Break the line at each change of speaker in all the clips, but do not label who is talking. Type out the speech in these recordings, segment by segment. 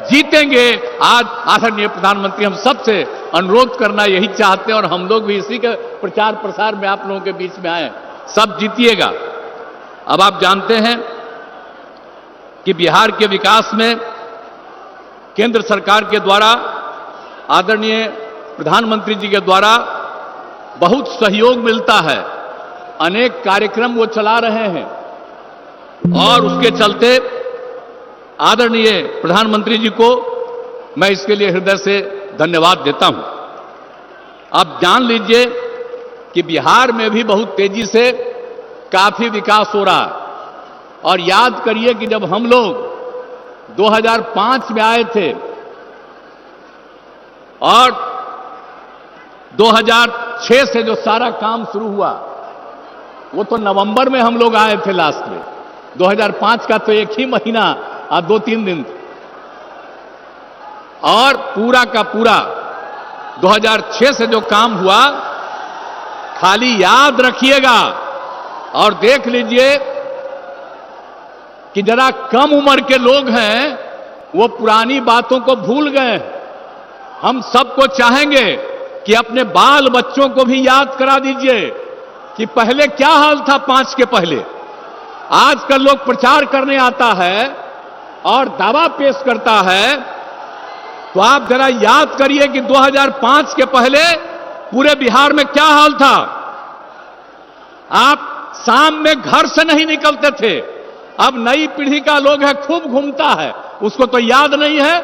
जीतेंगे। आज आदरणीय प्रधानमंत्री हम सबसे अनुरोध करना यही चाहते हैं और हम लोग भी इसी के प्रचार प्रसार में आप लोगों के बीच में आए, सब जीतिएगा। अब आप जानते हैं कि बिहार के विकास में केंद्र सरकार के द्वारा, आदरणीय प्रधानमंत्री जी के द्वारा बहुत सहयोग मिलता है। अनेक कार्यक्रम वो चला रहे हैं और उसके चलते आदरणीय प्रधानमंत्री जी को मैं इसके लिए हृदय से धन्यवाद देता हूं। आप जान लीजिए कि बिहार में भी बहुत तेजी से काफी विकास हो रहा है। और याद करिए कि जब हम लोग 2005 में आए थे और 2006 से जो सारा काम शुरू हुआ वो तो नवंबर में हम लोग आए थे लास्ट में। 2005 का तो एक ही महीना और 2-3 दिन और पूरा का पूरा 2006 से जो काम हुआ, खाली याद रखिएगा और देख लीजिए कि जरा कम उम्र के लोग हैं वो पुरानी बातों को भूल गए। हम सबको चाहेंगे कि अपने बाल बच्चों को भी याद करा दीजिए कि पहले क्या हाल था 5 के पहले। आजकल लोग प्रचार करने आता है और दावा पेश करता है, तो आप जरा याद करिए कि 2005 के पहले पूरे बिहार में क्या हाल था। आप शाम में घर से नहीं निकलते थे। अब नई पीढ़ी का लोग है खूब घूमता है, उसको तो याद नहीं है।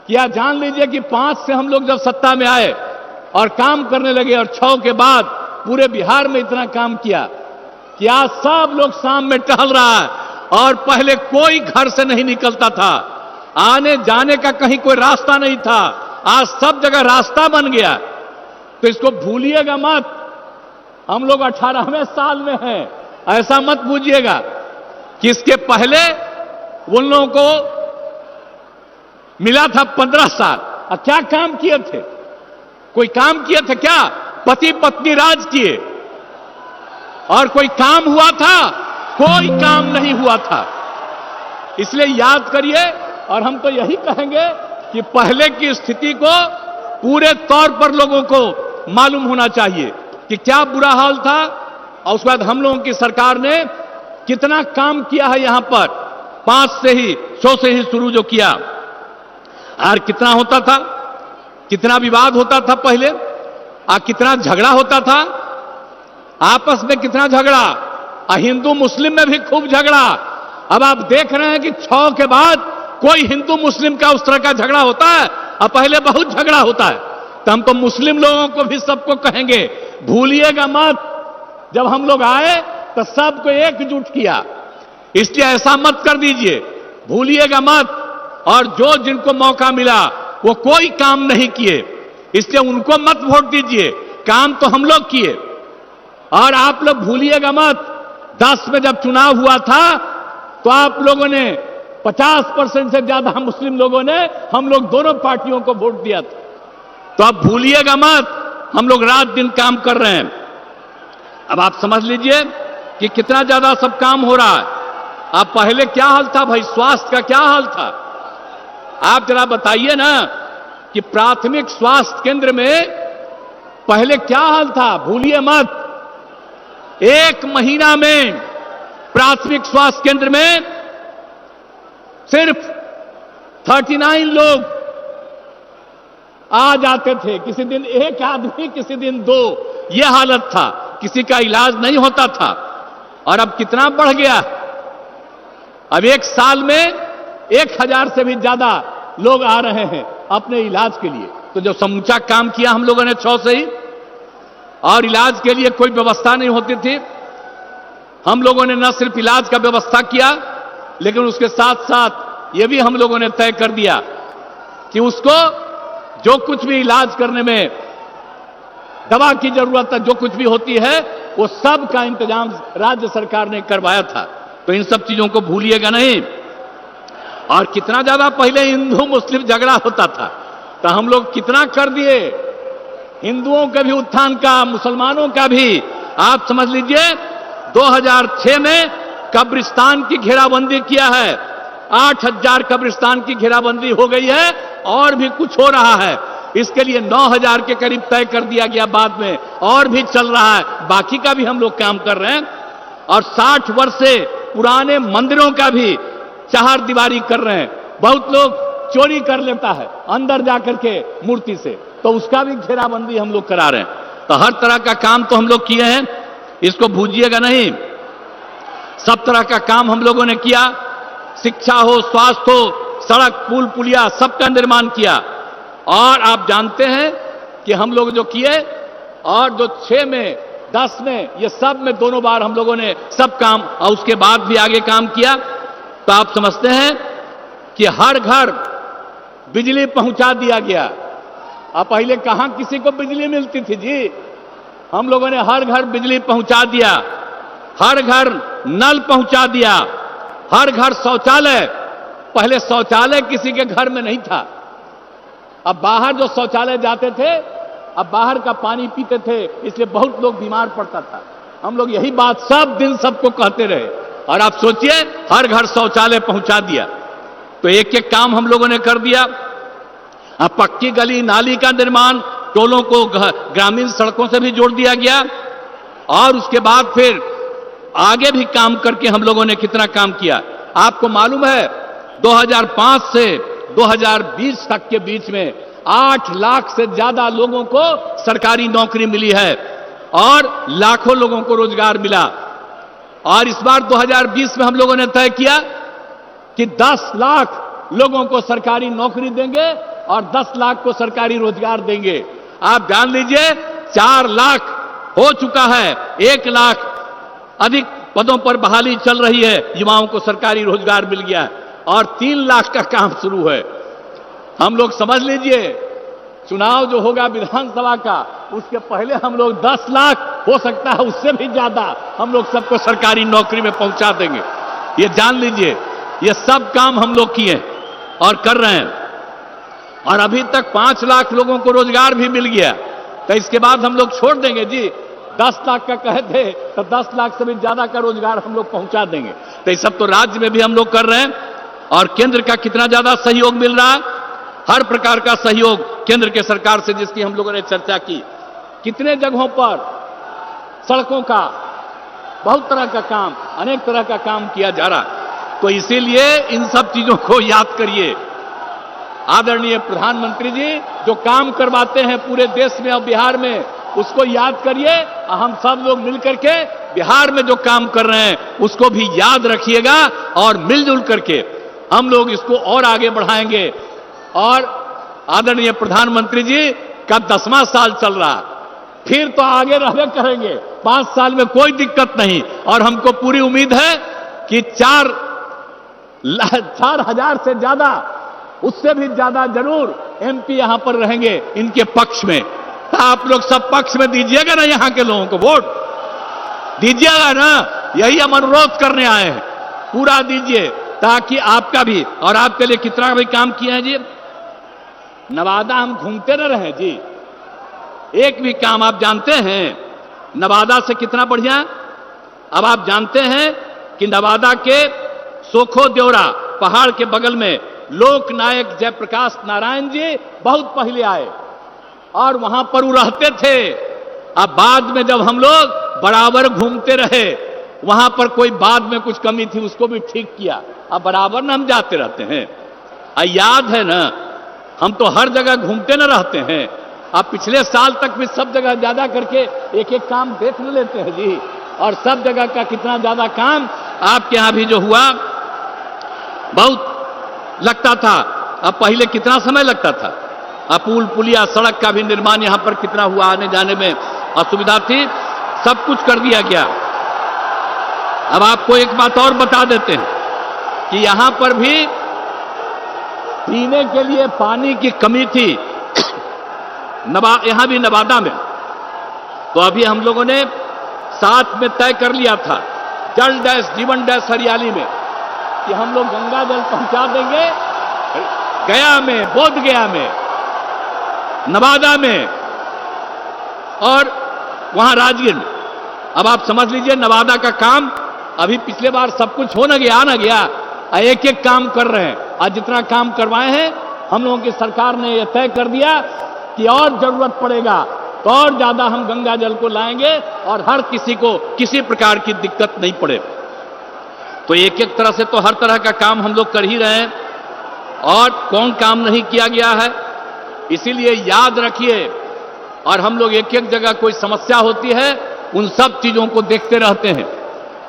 क्या जान लीजिए कि 5 से हम लोग जब सत्ता में आए और काम करने लगे और 6 के बाद पूरे बिहार में इतना काम किया कि आज सब लोग शाम में टहल रहा है और पहले कोई घर से नहीं निकलता था, आने जाने का कहीं कोई रास्ता नहीं था। आज सब जगह रास्ता बन गया। तो इसको भूलिएगा मत। हम लोग 18वें साल में हैं, ऐसा मत बूझिएगा कि इसके पहले उन लोगों को मिला था 15 साल। और क्या काम किए थे? कोई काम किए थे क्या? पति पत्नी राज किए और कोई काम हुआ था? कोई काम नहीं हुआ था। इसलिए याद करिए और हम तो यही कहेंगे कि पहले की स्थिति को पूरे तौर पर लोगों को मालूम होना चाहिए कि क्या बुरा हाल था और उसके बाद हम लोगों की सरकार ने कितना काम किया है। यहां पर 5 से ही 100 से ही शुरू जो किया, और कितना होता था, कितना विवाद होता था पहले, और कितना झगड़ा होता था आपस में, कितना झगड़ा, और हिंदू मुस्लिम में भी खूब झगड़ा। अब आप देख रहे हैं कि 6 के बाद कोई हिंदू मुस्लिम का उस तरह का झगड़ा होता है और पहले बहुत झगड़ा होता है। तो हम तो मुस्लिम लोगों को भी सबको कहेंगे भूलिएगा मत, जब हम लोग आए तो सबको एकजुट किया। इसलिए ऐसा मत कर दीजिए, भूलिएगा मत। और जो जिनको मौका मिला वो कोई काम नहीं किए, इसलिए उनको मत वोट दीजिए। काम तो हम लोग किए। और आप लोग भूलिएगा मत, 10 में जब चुनाव हुआ था तो आप लोगों ने 50% से ज्यादा मुस्लिम लोगों ने हम लोग दोनों पार्टियों को वोट दिया था। तो आप भूलिएगा मत, हम लोग रात दिन काम कर रहे हैं। अब आप समझ लीजिए कि कितना ज्यादा सब काम हो रहा है। अब पहले क्या हाल था भाई, स्वास्थ्य का क्या हाल था? आप जरा बताइए ना कि प्राथमिक स्वास्थ्य केंद्र में पहले क्या हाल था। भूलिए मत, 1 महीना में प्राथमिक स्वास्थ्य केंद्र में सिर्फ 39 लोग आ जाते थे। किसी दिन 1 आदमी, किसी दिन 2, यह हालत था। किसी का इलाज नहीं होता था। और अब कितना बढ़ गया, अब 1 साल में 1000 से भी ज्यादा लोग आ रहे हैं अपने इलाज के लिए। तो जो समूचा काम किया हम लोगों ने 6 से ही, और इलाज के लिए कोई व्यवस्था नहीं होती थी। हम लोगों ने न सिर्फ इलाज का व्यवस्था किया, लेकिन उसके साथ साथ यह भी हम लोगों ने तय कर दिया कि उसको जो कुछ भी इलाज करने में दवा की जरूरत है, जो कुछ भी होती है, वो सब का इंतजाम राज्य सरकार ने करवाया था। तो इन सब चीजों को भूलिएगा नहीं। और कितना ज्यादा पहले हिंदू मुस्लिम झगड़ा होता था, तो हम लोग कितना कर दिए हिंदुओं के भी उत्थान का, मुसलमानों का भी। आप समझ लीजिए 2006 में कब्रिस्तान की घेराबंदी किया है 8,000 कब्रिस्तान की घेराबंदी हो गई है और भी कुछ हो रहा है। इसके लिए 9,000 के करीब तय कर दिया गया बाद में, और भी चल रहा है, बाकी का भी हम लोग काम कर रहे हैं। और 60 वर्ष से पुराने मंदिरों का भी चार दीवारी कर रहे हैं। बहुत लोग चोरी कर लेता है अंदर जाकर के मूर्ति से, तो उसका भी घेराबंदी हम लोग करा रहे हैं। तो हर तरह का काम तो हम लोग किए हैं, इसको भूलिएगा नहीं। सब तरह का काम हम लोगों ने किया, शिक्षा हो, स्वास्थ्य हो, सड़क पुल पुलिया सबका निर्माण किया। और आप जानते हैं कि हम लोग जो किए, और जो 6 में 10 में ये सब में दोनों बार हम लोगों ने सब काम, और उसके बाद भी आगे काम किया। तो आप समझते हैं कि हर घर बिजली पहुंचा दिया गया। अब पहले कहां किसी को बिजली मिलती थी जी, हम लोगों ने हर घर बिजली पहुंचा दिया, हर घर नल पहुंचा दिया, हर घर शौचालय। पहले शौचालय किसी के घर में नहीं था। अब बाहर जो शौचालय जाते थे, अब बाहर का पानी पीते थे, इसलिए बहुत लोग बीमार पड़ता था। हम लोग यही बात सब दिन सबको कहते रहे, और आप सोचिए हर घर शौचालय पहुंचा दिया। तो एक एक काम हम लोगों ने कर दिया। अब पक्की गली नाली का निर्माण, टोलों को ग्रामीण सड़कों से भी जोड़ दिया गया। और उसके बाद फिर आगे भी काम करके हम लोगों ने कितना काम किया। आपको मालूम है 2005 से 2020 तक के बीच में 8 लाख से ज्यादा लोगों को सरकारी नौकरी मिली है और लाखों लोगों को रोजगार मिला। और इस बार 2020 में हम लोगों ने तय किया कि 10 लाख लोगों को सरकारी नौकरी देंगे और 10 लाख को सरकारी रोजगार देंगे। आप जान लीजिए 4 लाख हो चुका है, 1 लाख अधिक पदों पर बहाली चल रही है, युवाओं को सरकारी रोजगार मिल गया है, और 3 लाख का काम शुरू है। हम लोग समझ लीजिए चुनाव जो होगा विधानसभा का, उसके पहले हम लोग 10 लाख, हो सकता है उससे भी ज्यादा, हम लोग सबको सरकारी नौकरी में पहुंचा देंगे। ये जान लीजिए, ये सब काम हम लोग किए और कर रहे हैं। और अभी तक 5 लाख लोगों को रोजगार भी मिल गया। तो इसके बाद हम लोग छोड़ देंगे जी, 10 लाख का कहे थे तो 10 लाख से भी ज्यादा का रोजगार हम लोग पहुंचा देंगे। तो ये सब तो राज्य में भी हम लोग कर रहे हैं। और केंद्र का कितना ज्यादा सहयोग मिल रहा है, हर प्रकार का सहयोग केंद्र के सरकार से, जिसकी हम लोगों ने चर्चा की। कितने जगहों पर सड़कों का, बहुत तरह का काम, अनेक तरह का काम किया जा रहा है। तो इसीलिए इन सब चीजों को याद करिए। आदरणीय प्रधानमंत्री जी जो काम करवाते हैं पूरे देश में और बिहार में, उसको याद करिए। हम सब लोग मिलकर के बिहार में जो काम कर रहे हैं उसको भी याद रखिएगा, और मिलजुल करके हम लोग इसको और आगे बढ़ाएंगे। और आदरणीय प्रधानमंत्री जी का 10वां साल चल रहा, फिर तो आगे रहने करेंगे, 5 साल में कोई दिक्कत नहीं। और हमको पूरी उम्मीद है कि 4,000 से ज्यादा, उससे भी ज्यादा जरूर एमपी यहां पर रहेंगे इनके पक्ष में। तो आप लोग सब पक्ष में दीजिएगा ना, यहां के लोगों को वोट दीजिएगा ना, यही हम अनुरोध करने आए हैं। पूरा दीजिए ताकि आपका भी, और आपके लिए कितना भी काम किया है जी। नवादा हम घूमते न रहे जी, एक भी काम आप जानते हैं नवादा से कितना बढ़िया। अब आप जानते हैं कि नवादा के सोखो देवरा पहाड़ के बगल में लोक नायक जयप्रकाश नारायण जी बहुत पहले आए और वहां पर वो रहते थे। अब बाद में जब हम लोग बराबर घूमते रहे, वहां पर कोई बाद में कुछ कमी थी उसको भी ठीक किया। अब बराबर न हम जाते रहते हैं, याद है ना, हम तो हर जगह घूमते न रहते हैं। अब पिछले साल तक भी सब जगह ज्यादा करके एक एक काम देख न लेते हैं जी, और सब जगह का कितना ज्यादा काम आपके यहां भी जो हुआ, बहुत लगता था। अब पहले कितना समय लगता था, अब पुल पुलिया सड़क का भी निर्माण यहां पर कितना हुआ, आने जाने में असुविधा थी, सब कुछ कर दिया गया। अब आपको एक बात और बता देते हैं कि यहां पर भी पीने के लिए पानी की कमी थी यहां भी नवादा में। तो अभी हम लोगों ने साथ में तय कर लिया था जल डैश जीवन डैश हरियाली में कि हम लोग गंगा जल पहुंचा देंगे गया में, बोध गया में, नवादा में और वहां राजगीर में। अब आप समझ लीजिए नवादा का काम अभी पिछले बार सब कुछ हो न गया, एक एक काम कर रहे हैं। आज जितना काम करवाए हैं हम लोगों की सरकार ने यह तय कर दिया कि और जरूरत पड़ेगा तो और ज्यादा हम गंगा जल को लाएंगे और हर किसी को किसी प्रकार की दिक्कत नहीं पड़े। तो एक एक तरह से तो हर तरह का काम हम लोग कर ही रहे हैं और कौन काम नहीं किया गया है। इसीलिए याद रखिए, और हम लोग एक एक जगह कोई समस्या होती है उन सब चीजों को देखते रहते हैं।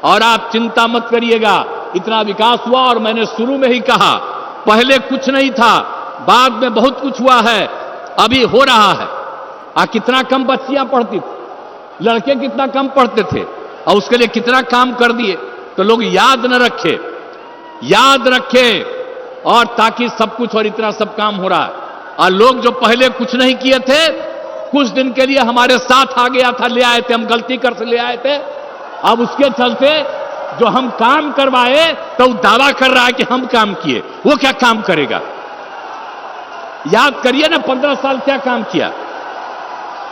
और आप चिंता मत करिएगा, इतना विकास हुआ और मैंने शुरू में ही कहा पहले कुछ नहीं था, बाद में बहुत कुछ हुआ है, अभी हो रहा है। कितना कम बच्चियां पढ़ती थी, लड़के कितना कम पढ़ते थे और उसके लिए कितना काम कर दिए। तो लोग याद न रखे, याद रखे और ताकि सब कुछ और इतना सब काम हो रहा है। और लोग जो पहले कुछ नहीं किए थे कुछ दिन के लिए हमारे साथ आ गया था, ले आए थे, हम गलती कर से ले आए थे। अब उसके चलते जो हम काम करवाए तो दावा कर रहा है कि हम काम किए, वो क्या काम करेगा। याद करिए ना 15 साल क्या काम किया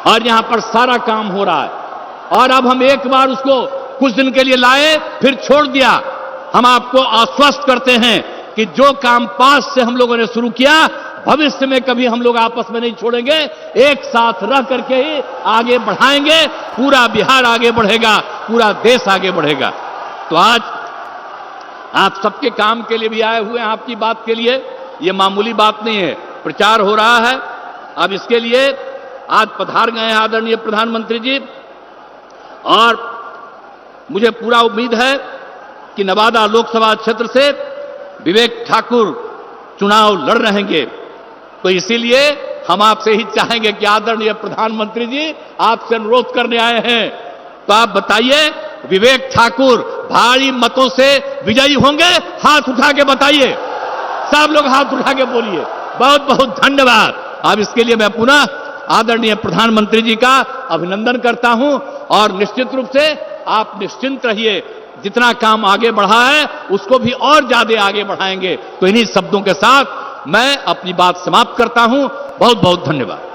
और यहां पर सारा काम हो रहा है। और अब हम एक बार उसको कुछ दिन के लिए लाए फिर छोड़ दिया। हम आपको आश्वस्त करते हैं कि जो काम पास से हम लोगों ने शुरू किया भविष्य में कभी हम लोग आपस में नहीं छोड़ेंगे, एक साथ रह करके ही आगे बढ़ाएंगे। पूरा बिहार आगे बढ़ेगा, पूरा देश आगे बढ़ेगा। तो आज आप सबके काम के लिए भी आए हुए हैं, आपकी बात के लिए। ये मामूली बात नहीं है, प्रचार हो रहा है। अब इसके लिए आज पधार गए हैं आदरणीय प्रधानमंत्री जी और मुझे पूरा उम्मीद है कि नवादा लोकसभा क्षेत्र से विवेक ठाकुर चुनाव लड़ रहेंगे। तो इसीलिए हम आपसे ही चाहेंगे कि आदरणीय प्रधानमंत्री जी आपसे अनुरोध करने आए हैं, तो आप बताइए विवेक ठाकुर भारी मतों से विजयी होंगे? हाथ उठा के बताइए, सब लोग हाथ उठा के बोलिए। बहुत बहुत धन्यवाद। अब इसके लिए मैं पुनः आदरणीय प्रधानमंत्री जी का अभिनंदन करता हूं और निश्चित रूप से आप निश्चिंत रहिए, जितना काम आगे बढ़ा है उसको भी और ज्यादा आगे बढ़ाएंगे। तो इन्हीं शब्दों के साथ मैं अपनी बात समाप्त करता हूं। बहुत बहुत धन्यवाद।